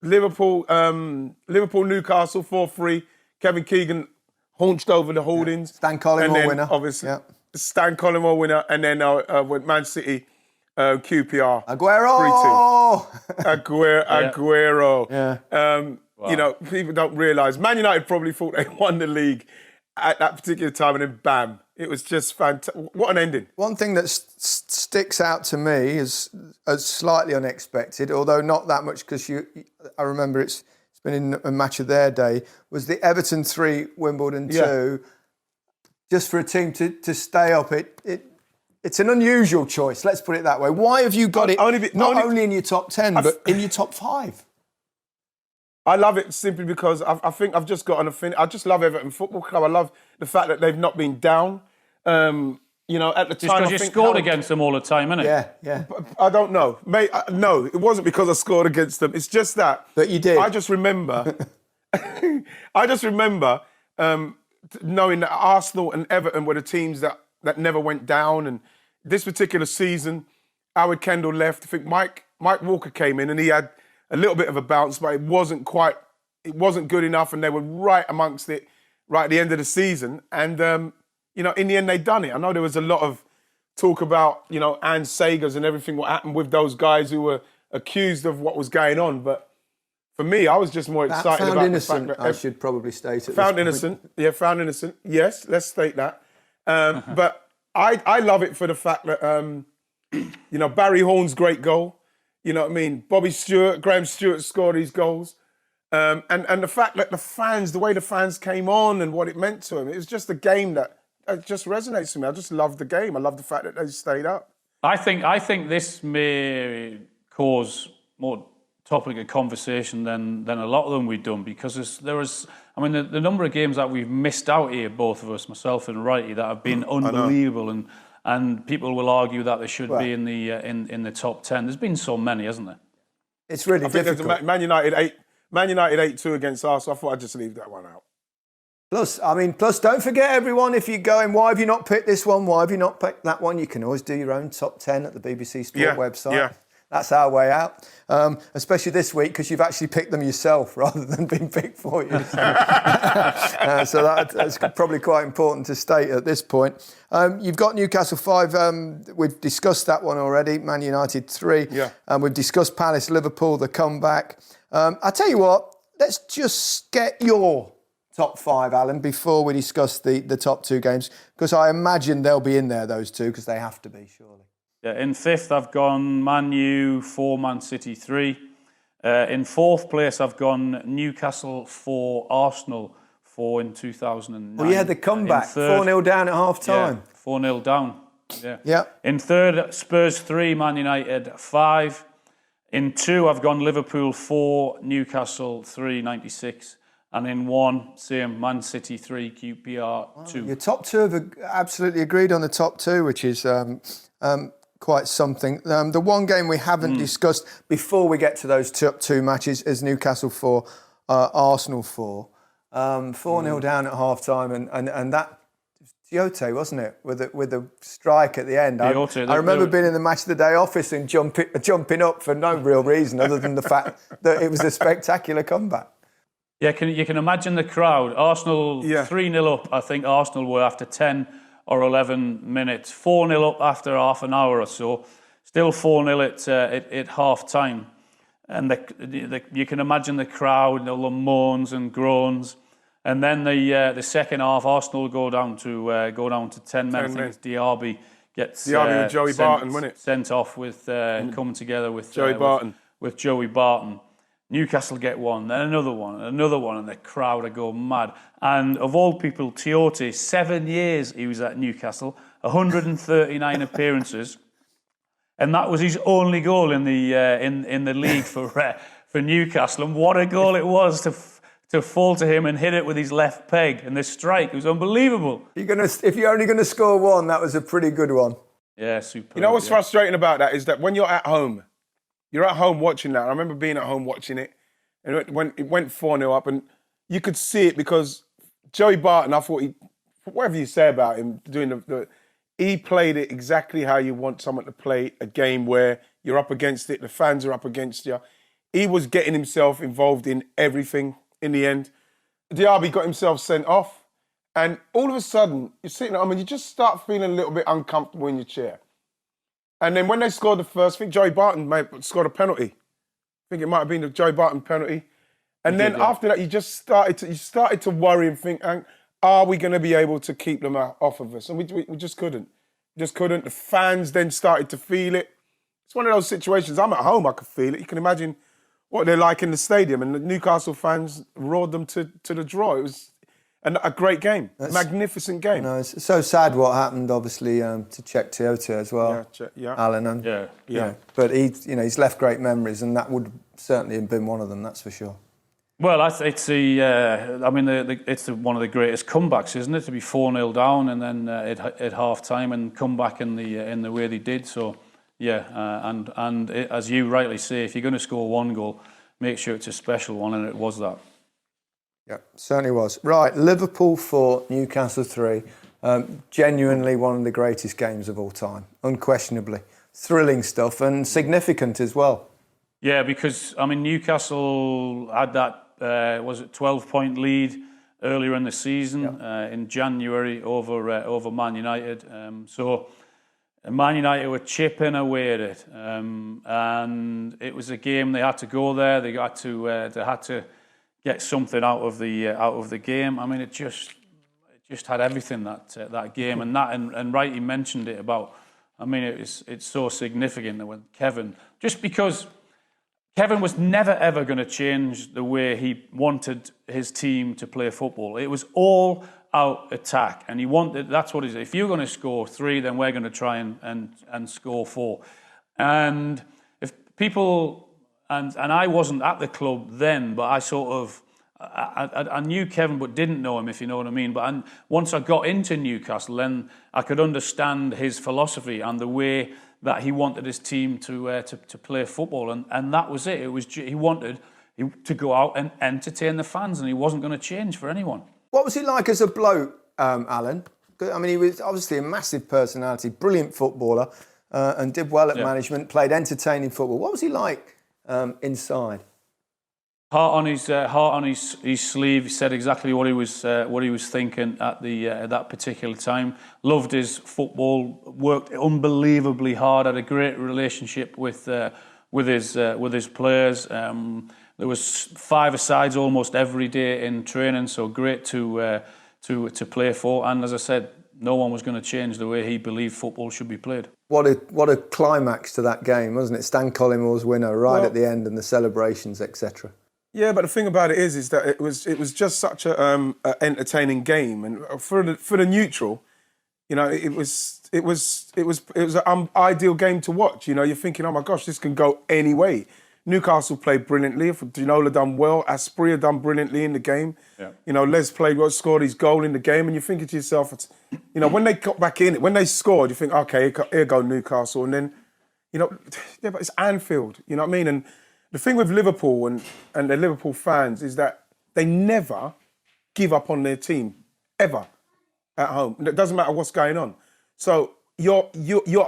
Liverpool, Newcastle 4-3. Kevin Keegan haunched over the holdings. Stan Collymore winner. Obviously, Stan Collymore winner. And then with Man City, QPR. Aguero! 3-2. Aguero. Yeah. Wow. People don't realise. Man United probably thought they won the league at that particular time, and then bam. It was just fantastic. What an ending. One thing that sticks out to me as slightly unexpected, although not that much because I remember it's been in a match of their day, was the Everton 3, Wimbledon 2. Just for a team to stay up, it's an unusual choice, let's put it that way. Why have you got it not only in your top 10, but in your top 5? I love it simply because I think I've just got an affinity. I just love Everton Football Club. I love the fact that they've not been down. At the time, because you scored against them all the time, innit? Yeah. I don't know. Mate, no, it wasn't because I scored against them. It's just that. But you did. I just remember knowing that Arsenal and Everton were the teams that never went down. And this particular season, Howard Kendall left. I think Mike Walker came in and he had a little bit of a bounce, but it wasn't good enough, and they were right amongst it right at the end of the season. And, in the end, they done it. I know there was a lot of talk about, Anne Sagers and everything, what happened with those guys who were accused of what was going on. But for me, I was just more excited about innocent, the fact that... I should probably state it. Found innocent. Yeah, found innocent. Yes, let's state that. But I love it for the fact that, Barry Horn's great goal. You know what I mean? Bobby Stewart, Graham Stewart scored these goals. And the fact that the way the fans came on and what it meant to them, it was just a game that just resonates with me. I just love the game. I love the fact that they stayed up. I think this may cause more topic of conversation than a lot of them we've done, because the number of games that we've missed out here, both of us, myself and Wrighty, that have been unbelievable, and people will argue that they should be in the top 10. There's been so many, hasn't there? It's really difficult. Man United Man United 8-2 against Arsenal. I thought I'd just leave that one out. Plus, don't forget, everyone, if you're going, why have you not picked this one? Why have you not picked that one? You can always do your own top 10 at the BBC Sport website. Yeah. That's our way out, especially this week, because you've actually picked them yourself rather than being picked for you. So that's probably quite important to state at this point. You've got Newcastle 5. We've discussed that one already. Man United 3. Yeah. We've discussed Palace, Liverpool, the comeback. I tell you what, let's just get your top 5, Alan, before we discuss the top 2 games, because I imagine they'll be in there, those 2, because they have to be, surely. Yeah, in 5th, I've gone Man U 4, Man City 3. In 4th place, I've gone Newcastle 4, Arsenal 4 in 2009. Oh, yeah, the comeback. 4-0 down at half-time. Yeah, 4-0 down. Yeah. In 3rd, Spurs 3, Man United 5. In 2, I've gone Liverpool 4, Newcastle 3, 96. And in 1, same, Man City 3, QPR 2. Your top 2 have absolutely agreed on the top 2, which is quite something. The one game we haven't discussed before we get to those top 2 matches is Newcastle 4, Arsenal 4. 4-0 down at half-time, and that Tiote, wasn't it, with the strike at the end. I remember being in the Match of the Day office and jumping up for no real reason other than the fact that it was a spectacular comeback. Yeah, you can imagine the crowd. Arsenal 3-0 up, I think Arsenal were after 10 or 11 minutes. 4-0 up after half an hour or so. Still 4-0 at half-time. And you can imagine the crowd, all the moans and groans. And then the second half, Arsenal go down to 10 men. I think it's Diaby gets and Joey Barton, wasn't it? Sent off with coming together with Joey Barton. With Joey Barton. Newcastle get one, then another one, and the crowd are going mad. And of all people, Tiote, 7 years he was at Newcastle, 139 appearances, and that was his only goal in the league for Newcastle. And what a goal it was to fall to him and hit it with his left peg, and the strike, it was unbelievable. If you're only going to score one, that was a pretty good one. Yeah, super. You know what's frustrating about that is that when you're at home, watching that. I remember being at home watching it, and it went 4-0 up, and you could see it because Joey Barton, I thought whatever you say about him, he played it exactly how you want someone to play a game where you're up against it, the fans are up against you. He was getting himself involved in everything in the end. Diaby got himself sent off, and all of a sudden, you're sitting at home and you just start feeling a little bit uncomfortable in your chair. And then when they scored the first, I think Joey Barton scored a penalty. I think it might have been the Joey Barton penalty. And then after that, you started to worry and think, are we going to be able to keep them off of us? And we just couldn't. Just couldn't. The fans then started to feel it. It's one of those situations. I'm at home, I could feel it. You can imagine what they're like in the stadium. And the Newcastle fans roared them to the draw. It was a great game, magnificent game. No, it's so sad what happened, obviously, to Czech Tiote as well, Alan. Yeah. But he's left great memories, and that would certainly have been one of them. That's for sure. Well, it's it's one of the greatest comebacks, isn't it? To be 4-0 down and then at half time and come back in the way they did. So as you rightly say, if you're going to score one goal, make sure it's a special one, and it was that. Yeah, certainly was. Right, Liverpool 4, Newcastle 3. Genuinely one of the greatest games of all time, unquestionably. Thrilling stuff and significant as well. Yeah, because, Newcastle had that, 12-point lead earlier in the season, in January over Man United. So Man United were chipping away at it. And it was a game they had to go there. They had to get something out of the game. It just had everything that game, and Wright, he mentioned it about. It's so significant that when Kevin, just because Kevin was never ever going to change the way he wanted his team to play football. It was all out attack, and he wanted. That's what it is. If you're going to score 3, then we're going to try and score 4, and if people. And I wasn't at the club then, but I knew Kevin, but didn't know him, if you know what I mean. But once I got into Newcastle, then I could understand his philosophy and the way that he wanted his team to play football, and that was it. It was he wanted to go out and entertain the fans, and he wasn't going to change for anyone. What was he like as a bloke, Alan? I mean, he was obviously a massive personality, brilliant footballer, and did well at management, played entertaining football. What was he like inside? Heart on his sleeve. He said exactly what he was thinking at that particular time. Loved his football. Worked unbelievably hard. Had a great relationship with his players. There was 5-a-sides almost every day in training. So great to play for. And as I said, no one was going to change the way he believed football should be played. What a climax to that game, wasn't it? Stan Collymore winner right at the end, and the celebrations, etc. Yeah, but the thing about it is that it was just such a entertaining game, and for the neutral, you know, it was an ideal game to watch. You know, you're thinking, oh my gosh, this can go any way. Newcastle played brilliantly. Ginola done well. Asprilla done brilliantly in the game. Yeah. You know, Les played well, scored his goal in the game, and you're thinking to yourself, you know, when they got back in, when they scored, you think, okay, here go Newcastle, and then, you know, yeah, but it's Anfield. You know what I mean? And the thing with Liverpool and the Liverpool fans is that they never give up on their team, ever, at home. It doesn't matter what's going on. So you're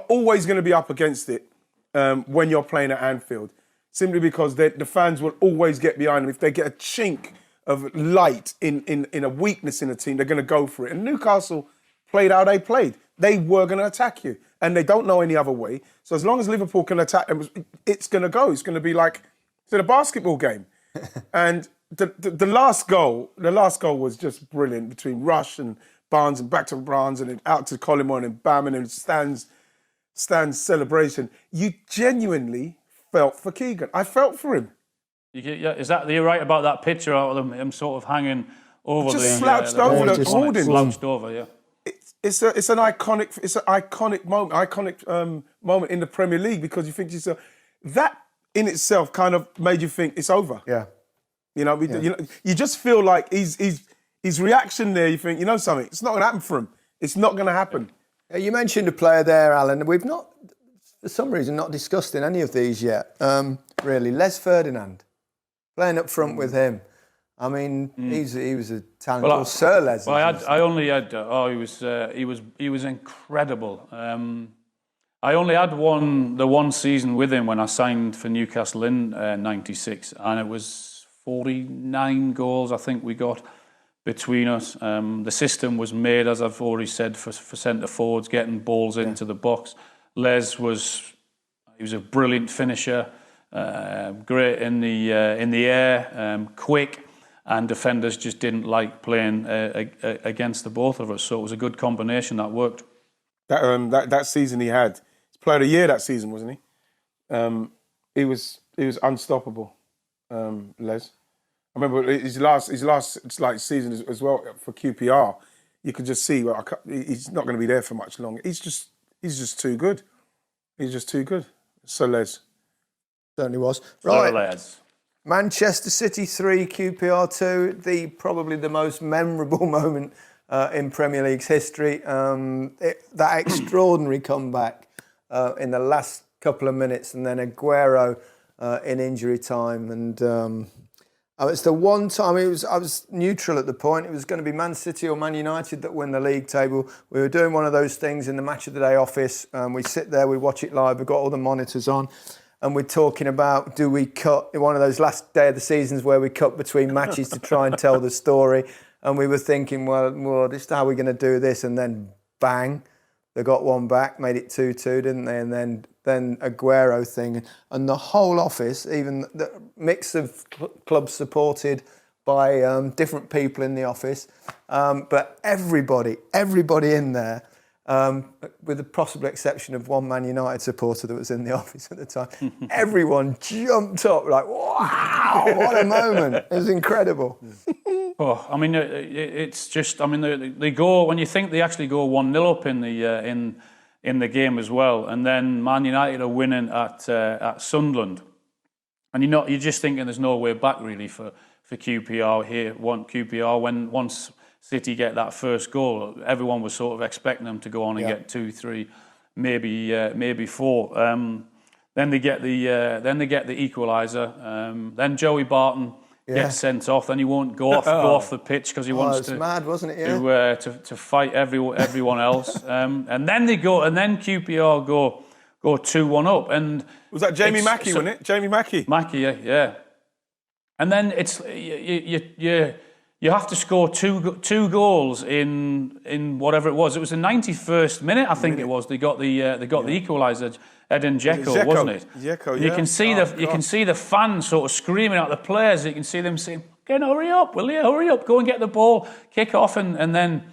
always going to be up against it when you're playing at Anfield, simply because the fans will always get behind them. If they get a chink of light in a weakness in a team, they're going to go for it. And Newcastle played how they played. They were going to attack you, and they don't know any other way. So as long as Liverpool can attack them, it's going to go. It's going to be like a basketball game. And the last goal was just brilliant, between Rush and Barnes, and back to Barnes, and then out to Collymore, and then bam, and then Stan's celebration. You genuinely felt for Keegan. I felt for him. You're right about that picture out of him sort of hanging over just slouched over the holding. Slouched over, yeah. It's an iconic moment in the Premier League, because you think to yourself, that in itself kind of made you think it's over. Yeah. You know, you just feel like his reaction there, you think, you know something, it's not going to happen for him. It's not going to happen. You mentioned a player there, Alan. We've not, for some reason, not discussed in any of these yet, really. Les Ferdinand, playing up front with him. I mean, he was a talent. Sir Les. He was incredible. I only had the one season with him when I signed for Newcastle in '96, and it was 49 goals I think we got between us. The system was made, as I've already said, for centre forwards, getting balls into the box. Les was a brilliant finisher, great in the air, quick. And defenders just didn't like playing against the both of us. So it was a good combination that worked. That season he had, he's player of the year that season, wasn't he? He was unstoppable, Les. I remember his last season as well for QPR. You could just see, well, he's not going to be there for much longer. He's just too good. He's just too good. So Les. Certainly was. Right. So Les. Manchester City 3, QPR 2, probably the most memorable moment in Premier League's history. That extraordinary comeback in the last couple of minutes, and then Aguero in injury time. And it's the one time I was neutral at the point. It was going to be Man City or Man United that win the league table. We were doing one of those things in the Match of the Day office. We sit there, we watch it live. We've got all the monitors on. And we're talking about, do we cut, one of those last day of the seasons where we cut between matches to try and tell the story. And we were thinking, well, this is how we're going to do this. And then bang, they got one back, made it 2-2, didn't they? And then Aguero thing. And the whole office, even the mix of clubs supported by different people in the office. But everybody in there, with the possible exception of one Man United supporter that was in the office at the time, everyone jumped up like, wow, what a moment. It was incredible. Oh, I mean, it's just, I mean, they go, when you think they actually go 1-0 up in the game as well, and then Man United are winning at Sunderland, and you're just thinking there's no way back really for QPR here, once City get that first goal, everyone was sort of expecting them to go on and get 2, 3, maybe 4. Then they get the equaliser. Then Joey Barton gets sent off. Then he won't go off the pitch because he wants to. It was mad, wasn't it? Yeah. To fight everyone else. And then QPR go 2-1 up. And was that Jamie Mackey? Wasn't it? Jamie Mackey. Mackey, yeah. And then it's you have to score two goals in whatever it was. It was the 91st minute, I think it was. They got the equaliser. Edin Dzeko, wasn't it? Dzeko, You can see you can see the fans sort of screaming at the players. You can see them saying, "Get hurry up, will you? Hurry up! Go and get the ball, kick off." And then,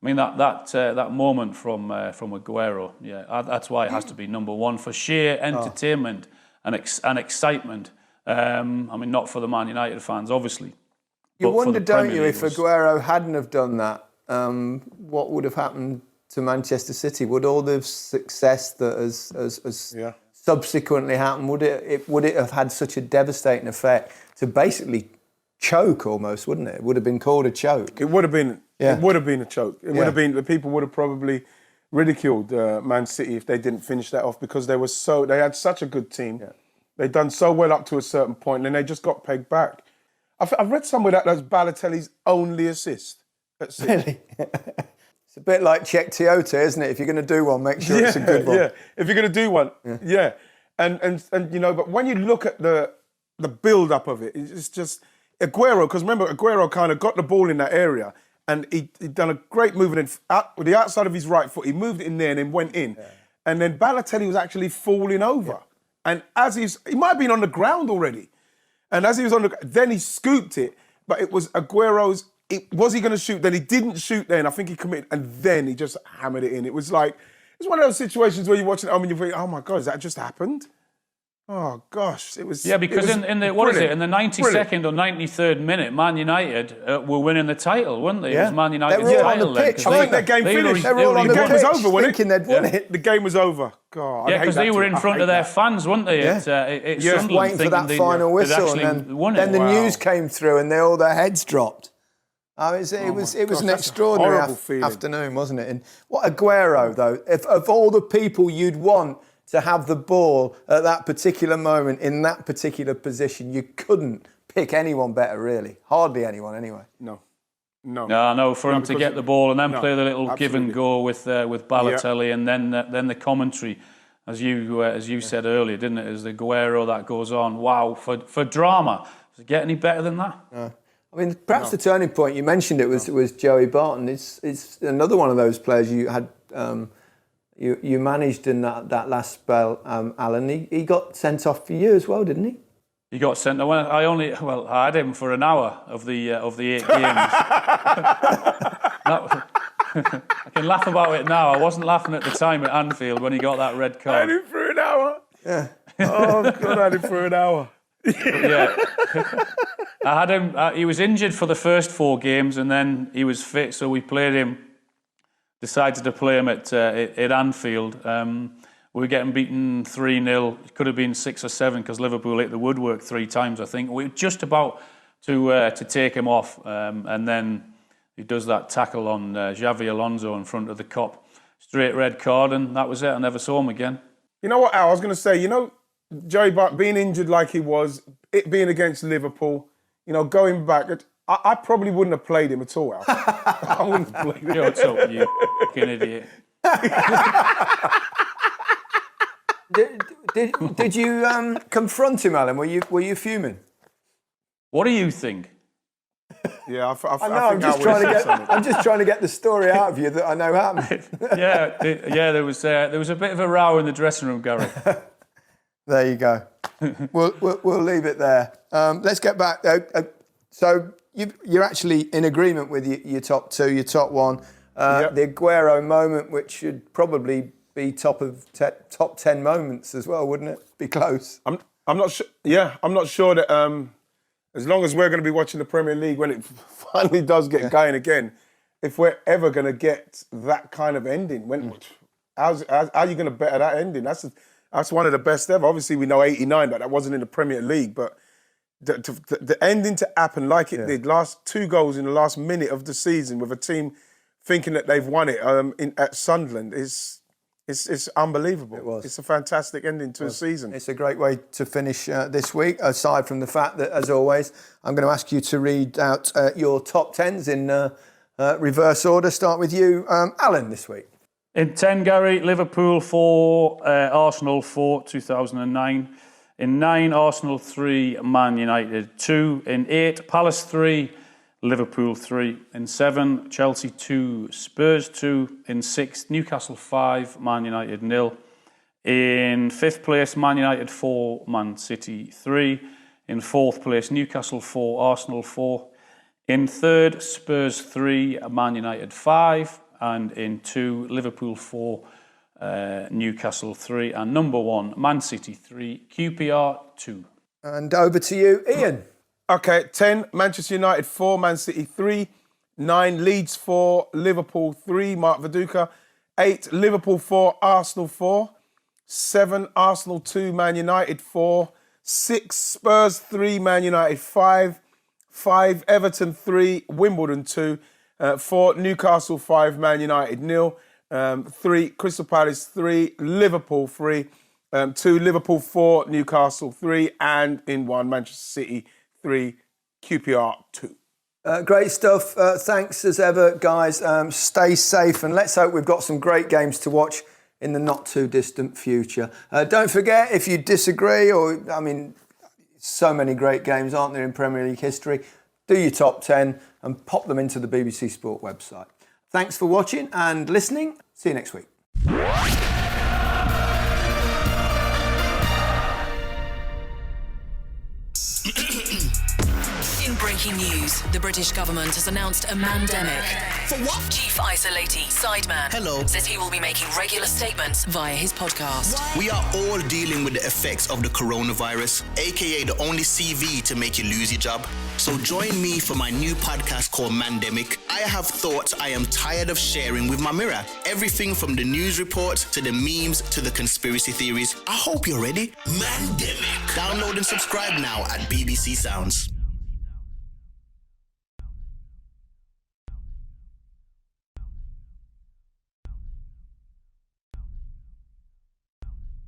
I mean that moment from Aguero. Yeah, that's why it has to be number one for sheer entertainment and excitement. I mean, not for the Man United fans, obviously. You wonder, don't you, if Aguero hadn't have done that, what would have happened to Manchester City? Would all the success that has subsequently happened, would it have had such a devastating effect to basically choke almost, wouldn't it? It would have been called a choke. It would have been. Yeah. It would have been a choke. It would have been. The people would have probably ridiculed Man City if they didn't finish that off because they had such a good team. Yeah. They'd done so well up to a certain point, and then they just got pegged back. I've read somewhere that was Balotelli's only assist at City. Really? It's a bit like Czech Toyota, isn't it? If you're going to do one, make sure it's a good one. Yeah, if you're going to do one, yeah. And you know, but when you look at the build-up of it, it's just Aguero, because remember, Aguero kind of got the ball in that area and he'd done a great movement with the outside of his right foot. He moved it in there and then went in. Yeah. And then Balotelli was actually falling over. Yeah. And as he might have been on the ground already. And as he was then he scooped it, but it was Aguero's. Was he going to shoot? Then he didn't shoot. Then I think he committed, and then he just hammered it in. It was like it's one of those situations where you're watching it home and you think, "Oh my God, has that just happened?" Oh gosh, it was. Yeah, because in the 92nd or 93rd minute, Man United were winning the title, weren't they? Yeah. It was Man United's they were all title. on the pitch. I think their game finished. They were all on the game pitch, was over, wasn't it? thinking they'd won it. The game was over. God, yeah, because they were in front of their fans, weren't they? Yeah. Just waiting for that final whistle, and then the news came through, and all their heads dropped. It was an extraordinary afternoon, wasn't it? And what Aguero, though, of all the people you'd want to have the ball at that particular moment in that particular position, you couldn't pick anyone better, really. Hardly anyone, anyway. No. For him to get the ball and then play the little give and go with Balotelli, and then the commentary, as you said earlier, didn't it? As the Aguero that goes on. Wow, for drama. Does it get any better than that? No. I mean, perhaps the turning point you mentioned was Joey Barton. It's another one of those players you had. You managed in that last spell, Alan. He got sent off for you as well, didn't he? He got sent off. I had him for an hour of the 8 games. I can laugh about it now. I wasn't laughing at the time at Anfield when he got that red card. I had him for an hour. Yeah. Oh God, I had him for an hour. Yeah. I had him. He was injured for the first 4 games, and then he was fit, so we played him. Decided to play him at Anfield. We were getting beaten 3-0. It could have been 6 or 7 because Liverpool hit the woodwork 3 times, I think. We were just about to take him off, and then he does that tackle on Xavi Alonso in front of the Kop. Straight red card, and that was it. I never saw him again. You know what, Al? I was going to say, Joey Barton being injured like he was, it being against Liverpool, going back, I probably wouldn't have played him at all, Al. I wouldn't have played him. You're talking, you fucking idiot. Did you confront him, Alan? Were you fuming? What do you think? Yeah, I'm just trying to get the story out of you that I know happened. There was a bit of a row in the dressing room, Gary. There you go. We'll leave it there. Let's get back. So you're actually in agreement with your top 2, your top 1. The Aguero moment, which should probably be top 10 moments as well, wouldn't it? Be close. I'm not sure. Yeah, I'm not sure that as long as we're going to be watching the Premier League when it finally does get going again, if we're ever going to get that kind of ending, how are you going to better that ending? That's one of the best ever. Obviously, we know 89, but that wasn't in the Premier League. But the ending to happen like it did, last 2 goals in the last minute of the season with a team thinking that they've won it at Sunderland, it's It's unbelievable. It was. It's a fantastic ending to a season. It's a great way to finish this week, aside from the fact that, as always, I'm going to ask you to read out your top 10s in reverse order. Start with you, Alan, this week. In 10, Gary, Liverpool 4, Arsenal 4, 2009. In 9, Arsenal 3, Man United 2. In 8, Palace 3, Liverpool 3. In 7, Chelsea 2, Spurs 2. In 6, Newcastle 5, Man United 0. In 5th place, Man United 4, Man City 3. In 4th place, Newcastle 4, Arsenal 4. In 3rd, Spurs 3, Man United 5. And in 2, Liverpool 4, Newcastle 3. And number 1, Man City 3, QPR 2. And over to you, Ian. Okay, 10, Manchester United 4, Man City 3. 9, Leeds 4, Liverpool 3, Mark Viduka. 8, Liverpool 4, Arsenal 4. 7, Arsenal 2, Man United 4. 6, Spurs 3, Man United 5. 5, Everton 3, Wimbledon 2. 4, Newcastle 5, Man United 0. 3, Crystal Palace 3, Liverpool 3. 2, Liverpool 4, Newcastle 3. And in 1, Manchester City 3, QPR 2. Great stuff. Thanks as ever, guys. Stay safe, and let's hope we've got some great games to watch in the not too distant future. Don't forget, if you disagree, so many great games, aren't there, in Premier League history? Do your top 10 and pop them into the BBC Sport website. Thanks for watching and listening. See you next week. In breaking news, the British government has announced a mandemic. For what? Chief Isolating Sideman Hello. says he will be making regular statements via his podcast. We are all dealing with the effects of the coronavirus, aka the only CV to make you lose your job. So join me for my new podcast called Mandemic. I have thoughts I am tired of sharing with my mirror. Everything from the news reports to the memes to the conspiracy theories. I hope you're ready. Mandemic. Download and subscribe now at BBC Sounds.